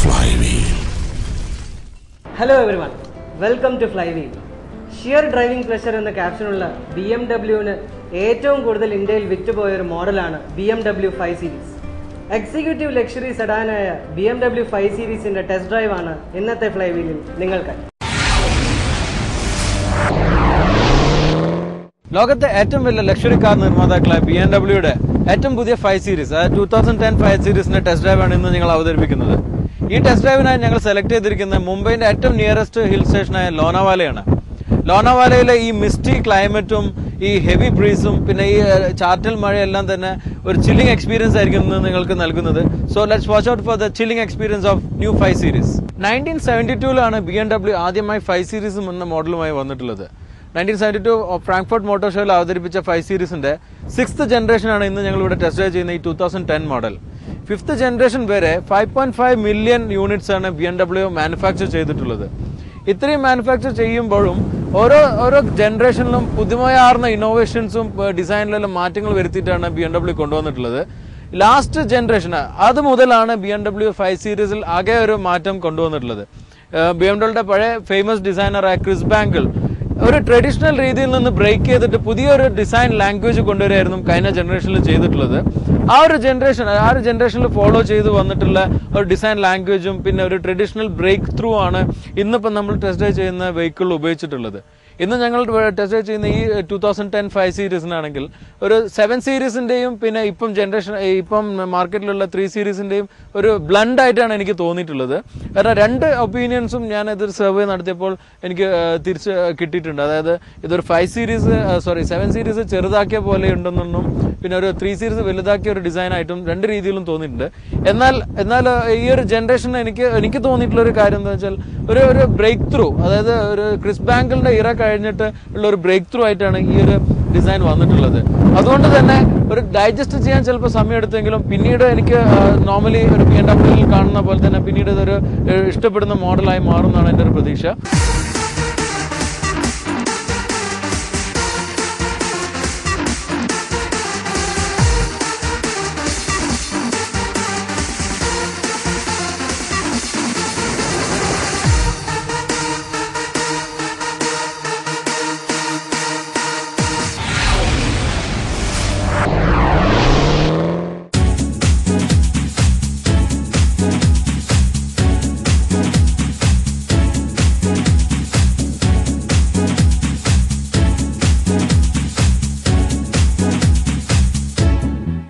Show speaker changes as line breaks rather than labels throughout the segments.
Flywheel.
Hello everyone, welcome to Flywheel. Sheer driving pleasure എന്ന ക്യാപ്ഷനുള്ള BMWന് ഏറ്റവും കൂടുതൽ ഇന്ത്യയിൽ വിറ്റുപോയ ഒരു മോഡലാണ് BMW 5 സീരീസ്. എക്സിക്യൂട്ടീവ് ലക്ഷറി സെഡാനായ BMW 5 സീരീസിന്റെ ടെസ്റ്റ് ഡ്രൈവ് ആണ് ഇന്നത്തെ ഫ്ലൈവീലിൽ നിങ്ങൾക്കായി.
ലോകത്തെ ഏറ്റവും വലിയ ലക്ഷറി കാർ നിർമ്മാതാക്കളായ BMW-യുടെ ഏറ്റവും പുതിയ 5 സീരീസ്, അതായത് 2010 5 സീരീസിന്റെ ടെസ്റ്റ് ഡ്രൈവ് ആണ് ഇന്ന് ഞങ്ങൾ അവതരിപ്പിക്കുന്നത്. ഈ ടെസ്റ്റ് ഡ്രൈവിനായി ഞങ്ങൾ സെലക്ട് ചെയ്തിരിക്കുന്നത് മുംബൈന്റെ ഏറ്റവും നിയറസ്റ്റ് ഹിൽ സ്റ്റേഷനായ ലോനാവാലയാണ്. ലോനാവാലയിലെ ഈ മിസ്റ്റി ക്ലൈമറ്റും ഈ ഹെവി ബ്രീസും പിന്നെ ഈ ചാറ്റൽ മഴയെല്ലാം തന്നെ ഒരു ചില്ലിംഗ് എക്സ്പീരിയൻസ് ആയിരിക്കും ഇന്ന് നിങ്ങൾക്ക് നൽകുന്നത്. So let's watch out for the chilling experience of new 5 series. 1972 BMW ആദ്യമായി 5 സീരീസ് എന്ന മോഡലുമായി വന്നിട്ടുള്ളത്. 1972 ഫ്രാങ്ക്ഫർട്ട് മോട്ടോർ ഷോയിൽ അവതരിപ്പിച്ച 5 സീരീസിന്റെ 6th ജനറേഷനാണ് ഇന്ന് ഞങ്ങൾ ഇവിടെ ടെസ്റ്റ് ഡ്രൈവ് ചെയ്യുന്ന ഈ 2010 മോഡൽ. 5th ജനറേഷൻ വരെ 5.5 മില്യൺ യൂണിറ്റ്സ് ആണ് BMW മാനുഫാക്ചർ ചെയ്തിട്ടുള്ളത്. ഇത്രയും മാനുഫാക്ചർ ചെയ്യുമ്പോഴും ഓരോ ജനറേഷനിലും പുതുമയാർന്ന ഇന്നോവേഷൻസും ഡിസൈനിലെല്ലാം മാറ്റങ്ങൾ വരുത്തിയിട്ടാണ് BMW കൊണ്ടുവന്നിട്ടുള്ളത്. ലാസ്റ്റ് ജനറേഷൻ അത് മുതലാണ് BMW 5 സീരീസിൽ ആകെ ഒരു മാറ്റം കൊണ്ടുവന്നിട്ടുള്ളത്. BMWയുടെ പഴയ ഫേമസ് ഡിസൈനറായ ക്രിസ് ബാങ്കിൾ ഒരു ട്രഡീഷണൽ രീതിയിൽ നിന്ന് ബ്രേക്ക് ചെയ്തിട്ട് പുതിയൊരു ഡിസൈൻ ലാംഗ്വേജ് കൊണ്ടുവരികയായിരുന്നു കഴിഞ്ഞ ജനറേഷനിൽ ചെയ്തിട്ടുള്ളത്. ആ ഒരു ജനറേഷനിൽ ഫോളോ ചെയ്ത് വന്നിട്ടുള്ള ഒരു ഡിസൈൻ ലാംഗ്വേജും പിന്നെ ഒരു ട്രഡീഷണൽ ബ്രേക്ക് ത്രൂ ആണ് ഇന്നിപ്പം നമ്മൾ ടെസ്റ്റ് ഡ്രൈവ് ചെയ്യുന്ന വെഹിക്കിളിൽ ഉപയോഗിച്ചിട്ടുള്ളത്. ഇന്ന് ഞങ്ങൾ ടെസ്റ്റ് ഡ്രൈവ് ചെയ്യുന്ന ഈ 2010 5 സീരീസിനാണെങ്കിൽ ഒരു 7 സീരീസിന്റെയും പിന്നെ ഇപ്പം മാർക്കറ്റിലുള്ള 3 സീരീസിന്റെയും ഒരു ബ്ലണ്ട് ആയിട്ടാണ് എനിക്ക് തോന്നിയിട്ടുള്ളത്. കാരണം രണ്ട് ഒപ്പീനിയൻസും ഞാൻ ഇതൊരു സർവേ നടത്തിയപ്പോൾ എനിക്ക് തിരിച്ച് കിട്ടിയിട്ടുണ്ട്. അതായത് ഇതൊരു 7 സീരീസ് ചെറുതാക്കിയ പോലെ ഉണ്ടെന്നും പിന്നെ ഒരു 3 സീരീസ് വലുതാക്കിയ ഒരു ഡിസൈൻ ആയിട്ടും രണ്ട് രീതിയിലും തോന്നിയിട്ടുണ്ട്. എന്നാൽ ഈ ഒരു ജനറേഷന് എനിക്ക് തോന്നിയിട്ടുള്ള ഒരു കാര്യം എന്താ വെച്ചാൽ ഒരു ബ്രേക്ക് ത്രൂ, അതായത് ഒരു ക്രിസ് ബാങ്കിളിന്റെ ഇറ കഴിഞ്ഞിട്ട് ഉള്ള ഒരു ബ്രേക്ക് ത്രൂ ആയിട്ടാണ് ഈ ഒരു ഡിസൈൻ വന്നിട്ടുള്ളത്. അതുകൊണ്ട് തന്നെ ഒരു ഡൈജസ്റ്റ് ചെയ്യാൻ ചിലപ്പോൾ സമയം എടുത്തെങ്കിലും പിന്നീട് എനിക്ക് നോർമലി ഒരു BMW കാണുന്ന പോലെ തന്നെ പിന്നീട് ഇതൊരു ഇഷ്ടപ്പെടുന്ന മോഡലായി മാറുമെന്നാണ് എൻ്റെ ഒരു പ്രതീക്ഷ.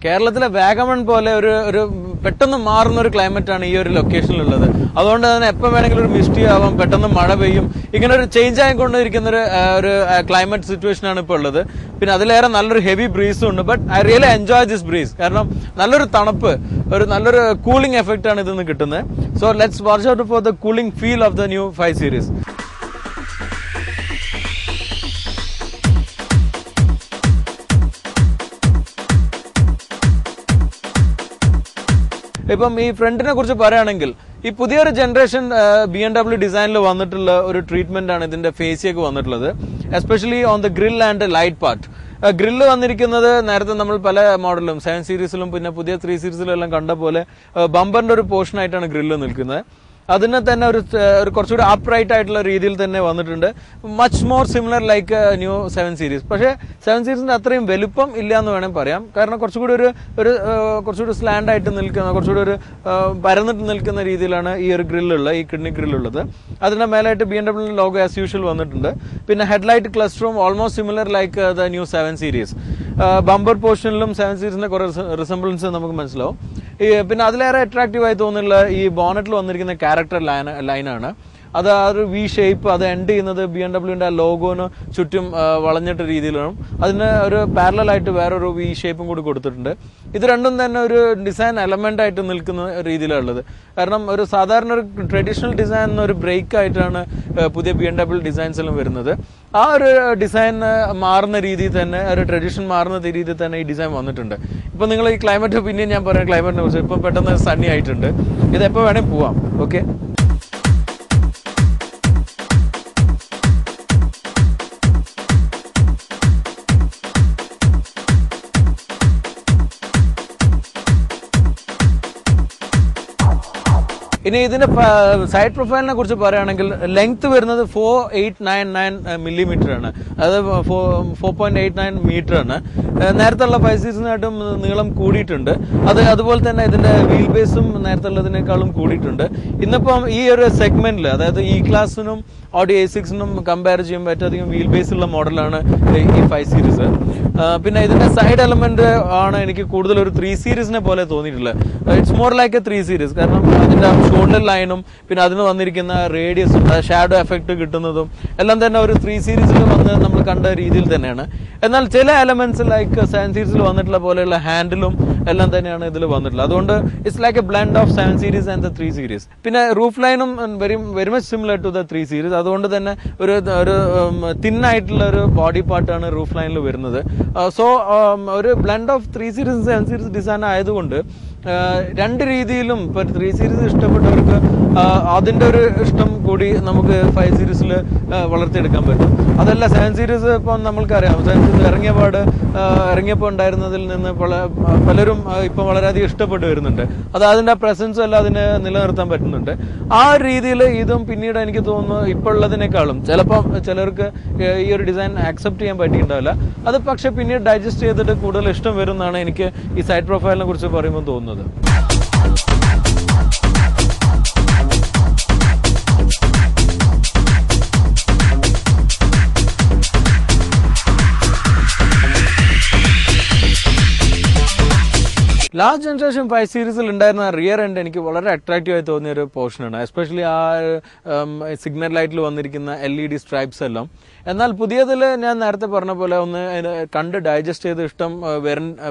കേരളത്തിലെ വാഗമൺ പോലെ ഒരു പെട്ടെന്ന് മാറുന്ന ഒരു ക്ലൈമറ്റ് ആണ് ഈ ഒരു ലൊക്കേഷനിലുള്ളത്. അതുകൊണ്ട് തന്നെ എപ്പോൾ വേണമെങ്കിലും ഒരു മിസ്റ്റി ആവാം, പെട്ടെന്ന് മഴ പെയ്യും. ഇങ്ങനെ ഒരു ചേഞ്ച് ആയിക്കൊണ്ടിരിക്കുന്ന ഒരു ക്ലൈമറ്റ് സിറ്റുവേഷൻ ആണ് ഇപ്പോൾ ഉള്ളത്. പിന്നെ അതിലേറെ നല്ലൊരു ഹെവി ബ്രീസും ഉണ്ട്. But I really enjoy this breeze. കാരണം നല്ലൊരു തണുപ്പ്, നല്ലൊരു കൂളിംഗ് എഫക്റ്റ് ആണ് ഇതിൽ നിന്ന് കിട്ടുന്നത്. So let's watch out for the cooling feel of the new 5 series. ഇപ്പം ഈ ഫ്രണ്ടിനെ കുറിച്ച് പറയുകയാണെങ്കിൽ ഈ പുതിയൊരു ജനറേഷൻ BMW ഡിസൈനിൽ വന്നിട്ടുള്ള ഒരു ട്രീറ്റ്മെന്റ് ആണ് ഇതിന്റെ ഫേസിയൊക്കെ വന്നിട്ടുള്ളത്. Especially on the grill and light part. Grill വന്നിരിക്കുന്നത് നേരത്തെ നമ്മൾ പല മോഡലും 7 സീരീസിലും പിന്നെ പുതിയ 3 സീരീസിലും എല്ലാം കണ്ട പോലെ ബമ്പറിന്റെ ഒരു പോർഷൻ ആയിട്ടാണ് ഗ്രില്ല് നിൽക്കുന്നത്. അതിന് തന്നെ ഒരു കുറച്ചുകൂടി അപ്രൈറ്റ് ആയിട്ടുള്ള രീതിയിൽ തന്നെ വന്നിട്ടുണ്ട്. Much more similar like new 7 series. പക്ഷേ 7 സീരീസിന്റെ അത്രയും വലുപ്പം ഇല്ല എന്ന് വേണമെങ്കിൽ പറയാം. കാരണം കുറച്ചുകൂടി സ്ലാൻഡ് ആയിട്ട് നിൽക്കുന്ന, കുറച്ചുകൂടി ഒരു പരന്നിട്ട് നിൽക്കുന്ന രീതിയിലാണ് ഈ ഒരു ഈ കിഡ്നി ഗ്രില്ലുള്ളത്. അതിന്റെ മേലായിട്ട് BMW ലോഗോ ആസ് യൂഷ്വൽ വന്നിട്ടുണ്ട്. പിന്നെ ഹെഡ്ലൈറ്റ് ക്ലസ്റ്ററും almost similar like the new 7 series. Bumper പോർഷനിലും 7 സീരീസിന്റെ കുറെ റിസംബ്ലൻസ് നമുക്ക് മനസ്സിലാവും. പിന്നെ അതിലേറെ അട്രാക്റ്റീവ് ആയി തോന്നുന്നുള്ള ഈ ബോണറ്റിൽ വന്നിരിക്കുന്ന ക്യാരക്ടർ ലൈനാണ്. അത് ആ ഒരു വി ഷേപ്പ്, അത് എൻഡ് ചെയ്യുന്നത് BMW-ന്റെ ലോഗോന് ചുറ്റും വളഞ്ഞിട്ട രീതിയിലാണ്. അതിന് ഒരു പാരലൽ ആയിട്ട് വേറൊരു വി ഷേപ്പും കൂടി കൊടുത്തിട്ടുണ്ട്. ഇത് രണ്ടും തന്നെ ഒരു ഡിസൈൻ എലമെന്റ് ആയിട്ട് നിൽക്കുന്ന രീതിയിലുള്ളത്. കാരണം ഒരു സാധാരണ ഒരു ട്രഡീഷണൽ ഡിസൈൻ ഒരു ബ്രേക്ക് ആയിട്ടാണ് പുതിയ BMW ഡിസൈൻസിലും വരുന്നത്. ആ ഒരു ഡിസൈൻ മാറുന്ന രീതിയിൽ തന്നെ, ഒരു ട്രഡീഷൻ മാറുന്ന രീതിയിൽ തന്നെ ഈ ഡിസൈൻ വന്നിട്ടുണ്ട്. ഇപ്പൊ നിങ്ങൾ ഈ ക്ലൈമറ്റ്, പിന്നെ ഞാൻ പറയാം ക്ലൈമറ്റിനെ കുറിച്ച്. ഇപ്പൊ പെട്ടെന്ന് സണ്ണി ആയിട്ടുണ്ട്. ഇത് എപ്പോൾ വേണേൽ പോവാം. ഓക്കെ, ഇനി ഇതിന്റെ സൈഡ് പ്രൊഫൈലിനെ കുറിച്ച് പറയുകയാണെങ്കിൽ ലെങ്ത് വരുന്നത് 4899 മില്ലിമീറ്റർ ആണ്, അതായത് 4.89 മീറ്റർ ആണ്. നേരത്തെ ഉള്ള 5 സീരീസിനായിട്ടും നീളം കൂടിയിട്ടുണ്ട്. അതുപോലെ തന്നെ ഇതിന്റെ വീൽ ബേസും നേരത്തെ ഉള്ളതിനേക്കാളും കൂടിയിട്ടുണ്ട്. ഇന്നിപ്പം ഈ ഒരു സെഗ്മെന്റിൽ, അതായത് ഇ ക്ലാസിനും ഓഡി A6നും കമ്പയർ ചെയ്യുമ്പോൾ ഏറ്റവും അധികം വീൽ ബേസ് ഉള്ള മോഡലാണ് ഈ 5 സീരീസ്. പിന്നെ ഇതിന്റെ സൈഡ് എലമെന്റ് ആണ് എനിക്ക് കൂടുതൽ ഒരു 3 സീരീസിനെ പോലെ തോന്നിയിട്ടുള്ളത്. It's more like A 3 series. കാരണം അതിന്റെ ഷോൾഡർ ലൈനും പിന്നെ അതിന് വന്നിരിക്കുന്ന റേഡിയസും ഷാഡോ എഫക്ട് കിട്ടുന്നതും എല്ലാം തന്നെ ഒരു 3 സീരീസിൽ വന്ന് നമ്മൾ കണ്ട രീതിയിൽ തന്നെയാണ്. എന്നാൽ ചില എലമെന്റ്സ് ലൈക്ക് 7 സീരീസിൽ വന്നിട്ടുള്ള പോലെയുള്ള ഹാൻഡിലും എല്ലാം തന്നെയാണ് ഇതിൽ വന്നിട്ടുള്ളത്. അതുകൊണ്ട് it's like a blend of 7 series and 3 series. പിന്നെ റൂഫ് ലൈനും very much similar to the 3 series. അതുകൊണ്ട് തന്നെ ഒരു തിന്നായിട്ടുള്ള ഒരു ബോഡി പാർട്ടാണ് റൂഫ് ലൈനിൽ വരുന്നത്. സോ ഒരു blend of 3 series 7 series design ആയതുകൊണ്ട് രണ്ട് രീതിയിലും ഇപ്പൊ 3 സീരീസ് ഇഷ്ടപ്പെട്ടവർക്ക് അതിന്റെ ഒരു ഇഷ്ടം കൂടി നമുക്ക് 5 സീരീസിൽ വളർത്തിയെടുക്കാൻ പറ്റും. അതല്ല 7 സീരീസ് ഇപ്പം നമ്മൾക്കറിയാം, 7 സീരീസ് ഇറങ്ങിയപ്പോൾ ഉണ്ടായിരുന്നതിൽ നിന്ന് പലരും ഇപ്പം വളരെയധികം ഇഷ്ടപ്പെട്ടു വരുന്നുണ്ട്. അത് അതിന്റെ പ്രസൻസും എല്ലാം അതിന് നിലനിർത്താൻ പറ്റുന്നുണ്ട്. ആ ഒരു രീതിയിൽ ഇതും പിന്നീട് എനിക്ക് തോന്നുന്നു ഇപ്പോൾ ഉള്ളതിനേക്കാളും ചിലപ്പം ചിലർക്ക് ഈ ഒരു ഡിസൈൻ ആക്സെപ്റ്റ് ചെയ്യാൻ പറ്റിയിട്ടുണ്ടാവില്ല. അത് പക്ഷെ പിന്നീട് ഡൈജസ്റ്റ് ചെയ്തിട്ട് കൂടുതൽ ഇഷ്ടം വരും എന്നാണ് എനിക്ക് ഈ സൈഡ് പ്രൊഫൈലിനെ കുറിച്ച് പറയുമ്പോൾ തോന്നുന്നത്. ലാസ്റ്റ് ജനറേഷൻ 5 സീരീസിൽ ഉണ്ടായിരുന്ന റിയർ എൻഡ് എനിക്ക് വളരെ അട്രാക്റ്റീവ് ആയി തോന്നിയ ഒരു പോർഷനാണ്. എസ്പെഷ്യലി ആ സിഗ്നൽ ലൈറ്റിൽ വന്നിരിക്കുന്ന LED സ്ട്രൈപ്സ് എല്ലാം. എന്നാൽ പുതിയതിൽ ഞാൻ നേരത്തെ പറഞ്ഞ പോലെ ഒന്ന് കണ്ട് ഡൈജസ്റ്റ് ചെയ്ത് ഇഷ്ടം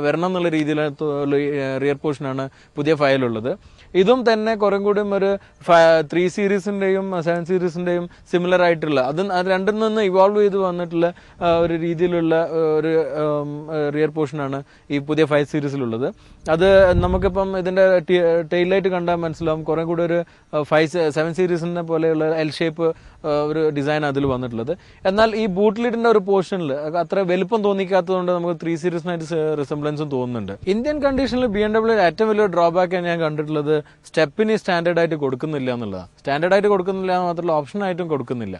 വരണം എന്നുള്ള രീതിയിലുള്ള റിയർ പോർഷനാണ് പുതിയ ഫയലുള്ളത്. ഇതും തന്നെ കുറെ കൂടിയും ഒരു 3 സീരീസിന്റെയും 7 സീരീസിന്റെയും സിമിലർ ആയിട്ടുള്ള അത് രണ്ടിൽ നിന്ന് ഇവോൾവ് ചെയ്ത് വന്നിട്ടുള്ള ഒരു രീതിയിലുള്ള ഒരു റിയർ പോർഷനാണ് ഈ പുതിയ 5 സീരീസിലുള്ളത്. അത് നമുക്കിപ്പം ഇതിന്റെ ടെയിൽ ലൈറ്റ് കണ്ടാൽ മനസ്സിലാവും കുറെ കൂടി ഒരു 7 സീരീസിനെ പോലെയുള്ള എൽ ഷേപ്പ് ഒരു ഡിസൈൻ അതിൽ വന്നിട്ടുള്ളത്. എന്നാൽ ഈ ബൂട്ട് ലിഡിന്റെ ഒരു പോർഷനിൽ അത്ര വലുപ്പം തോന്നിക്കാത്തതുകൊണ്ട് നമുക്ക് 3 സീരീസിനായിട്ട് റിസംബ്ലൻസും തോന്നുന്നുണ്ട്. ഇന്ത്യൻ കണ്ടീഷനിൽ BMW ഏറ്റവും വലിയ ഡ്രോബാക്ക് ഞാൻ കണ്ടിട്ടുള്ളത് സ്റ്റെപ്പിന് സ്റ്റാൻഡേർഡ് ആയിട്ട് കൊടുക്കുന്നില്ല എന്നുള്ളതാണ്. സ്റ്റാൻഡേർഡ് ആയിട്ട് കൊടുക്കുന്നില്ല മാത്രമല്ല ഓപ്ഷൻ ആയിട്ടും കൊടുക്കുന്നില്ല.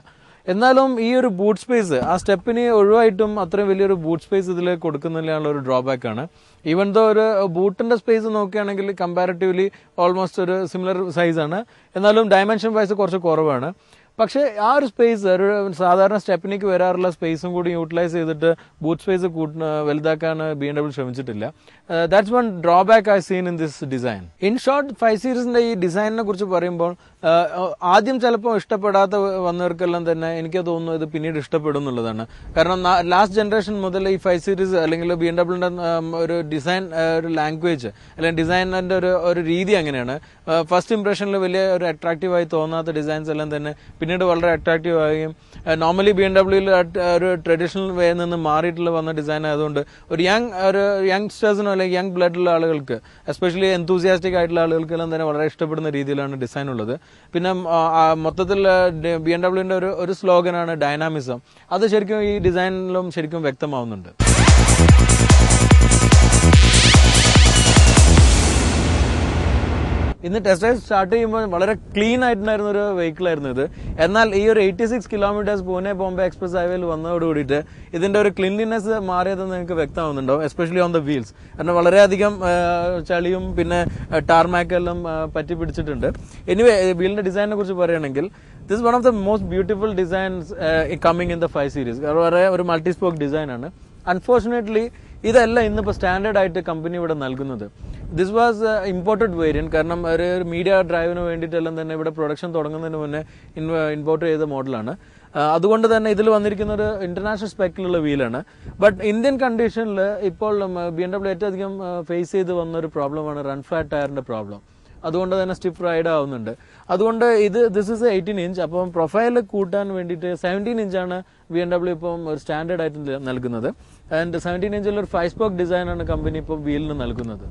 എന്നാലും ഈ ഒരു ബൂട്ട് സ്പേസ് ആ സ്റ്റെപ്പിന് ഒഴിവായിട്ടും അത്രയും വലിയൊരു ബൂട്ട് സ്പേസ് ഇതിൽ കൊടുക്കുന്നില്ല എന്നുള്ള ഒരു ഡ്രോബാക്ക് ആണ്. ഈവൻ ദോ ഒരു ബൂട്ടിന്റെ സ്പേസ് നോക്കുകയാണെങ്കിൽ കമ്പാരിറ്റീവ്ലി ഓൾമോസ്റ്റ് ഒരു സിമിലർ സൈസാണ്. എന്നാലും ഡയമെൻഷൻ വൈസ് കുറച്ച് കുറവാണ്. പക്ഷേ ആ ഒരു സ്പേസ് ഒരു സാധാരണ സ്റ്റെപ്പിനേക്ക് വരാറുള്ള സ്പേസും കൂടി യൂട്ടിലൈസ് ചെയ്തിട്ട് ബൂട്ട് സ്പേസ് വലുതാക്കാൻ BMW ശ്രമിച്ചിട്ടില്ല. That's one drawback I seen in this design. In short 5 സീരീസിന്റെ ഈ ഡിസൈനിനെ കുറിച്ച് പറയുമ്പോൾ ആദ്യം ചിലപ്പോൾ ഇഷ്ടപ്പെടാത്ത വന്നവർക്കെല്ലാം തന്നെ എനിക്ക് തോന്നുന്നു ഇത് പിന്നീട് ഇഷ്ടപ്പെടും എന്നുള്ളതാണ്. കാരണം ലാസ്റ്റ് ജനറേഷൻ മുതൽ ഈ 5 സീരീസ് അല്ലെങ്കിൽ BMW ഒരു ഡിസൈൻ ഒരു ലാംഗ്വേജ് അല്ലെങ്കിൽ ഡിസൈനിന്റെ ഒരു രീതി അങ്ങനെയാണ്. ഫസ്റ്റ് ഇംപ്രഷനിൽ വലിയ ഒരു അട്രാക്റ്റീവായി തോന്നാത്ത ഡിസൈൻസ് എല്ലാം തന്നെ പിന്നീട് വളരെ അട്രാക്റ്റീവ് ആവുകയും നോർമലി BMW ഒരു ട്രഡീഷണൽ വേ നിന്ന് മാറിയിട്ടുള്ള വന്ന ഡിസൈൻ ആയതുകൊണ്ട് ഒരു യങ്സ്റ്റേഴ്സിനോ അല്ലെങ്കിൽ യങ് ബ്ലഡുള്ള ആളുകൾക്ക് എസ്പെഷ്യലി എന്തൂസിയാസ്റ്റിക് ആയിട്ടുള്ള ആളുകൾക്കെല്ലാം തന്നെ വളരെ ഇഷ്ടപ്പെടുന്ന രീതിയിലാണ് ഡിസൈൻ ഉള്ളത്. പിന്നെ മൊത്തത്തിൽ BMW ഒരു സ്ലോഗനാണ് ഡൈനാമിസം. അത് ശരിക്കും ഈ ഡിസൈനിലും ശരിക്കും വ്യക്തമാവുന്നുണ്ട്. ഇന്ന് ടെസ്റ്റ് ഡ്രൈവ് സ്റ്റാർട്ട് ചെയ്യുമ്പോൾ വളരെ ക്ലീൻ ആയിട്ടുണ്ടായിരുന്ന ഒരു വെഹിക്കിൾ ആയിരുന്നു ഇത്. എന്നാൽ ഈ ഒരു 86 കിലോമീറ്റേഴ്സ് പൂനെ ബോംബെ എക്സ്പ്രസ് ഹൈവേയിൽ വന്നതോട് കൂടിയിട്ട് ഇതിന്റെ ഒരു ക്ലീൻലിനെസ് മാറിയതെന്ന് നിങ്ങൾക്ക് വ്യക്തമാവുന്നുണ്ടാവും, എസ്പെഷ്യലി ഓൺ ദ വീൽസ്. കാരണം വളരെയധികം ചളിയും പിന്നെ ടാർമാക്കെല്ലാം പറ്റി പിടിച്ചിട്ടുണ്ട്. എനിവേ വീലിന്റെ ഡിസൈനിനെ കുറിച്ച് പറയുകയാണെങ്കിൽ this one of the most beautiful designs coming in the 5 series. വളരെ ഒരു മൾട്ടിസ്പോക്ക് ഡിസൈൻ ആണ്. അൺഫോർച്ചുനേറ്റ്ലി ഇതല്ല ഇന്നിപ്പോൾ സ്റ്റാൻഡേർഡ് ആയിട്ട് കമ്പനി ഇവിടെ നൽകുന്നത്. This was imported variant. കാരണം ഒരു മീഡിയ ഡ്രൈവിന് വേണ്ടിയിട്ടെല്ലാം തന്നെ ഇവിടെ പ്രൊഡക്ഷൻ തുടങ്ങുന്നതിന് മുന്നേ ഇമ്പോർട്ട് ചെയ്ത മോഡലാണ്. അതുകൊണ്ട് തന്നെ ഇതിൽ വന്നിരിക്കുന്ന ഒരു ഇന്റർനാഷണൽ സ്പെക്കിലുള്ള വീലാണ്. ബട്ട് ഇന്ത്യൻ കണ്ടീഷനിൽ ഇപ്പോൾ BMW ഏറ്റവും അധികം ഫേസ് ചെയ്ത് വന്ന ഒരു പ്രോബ്ലമാണ് റൺ ഫ്ലാറ്റ് ടയറിന്റെ പ്രോബ്ലം. അതുകൊണ്ട് തന്നെ സ്റ്റിഫ് റൈഡ് ആവുന്നുണ്ട്. അതുകൊണ്ട് ദിസ് ഇസ് 18 ഇഞ്ച്. അപ്പം പ്രൊഫൈൽ കൂട്ടാൻ വേണ്ടിയിട്ട് 17 ഇഞ്ചാണ് BMW ഇപ്പം ഒരു സ്റ്റാൻഡേർഡ് ആയിട്ട് നൽകുന്നത്. ആൻഡ് 17 ഇഞ്ചിൽ ഒരു 5 സ്പോക്ക് ഡിസൈനാണ് കമ്പനി ഇപ്പോൾ വീലിന് നൽകുന്നത്.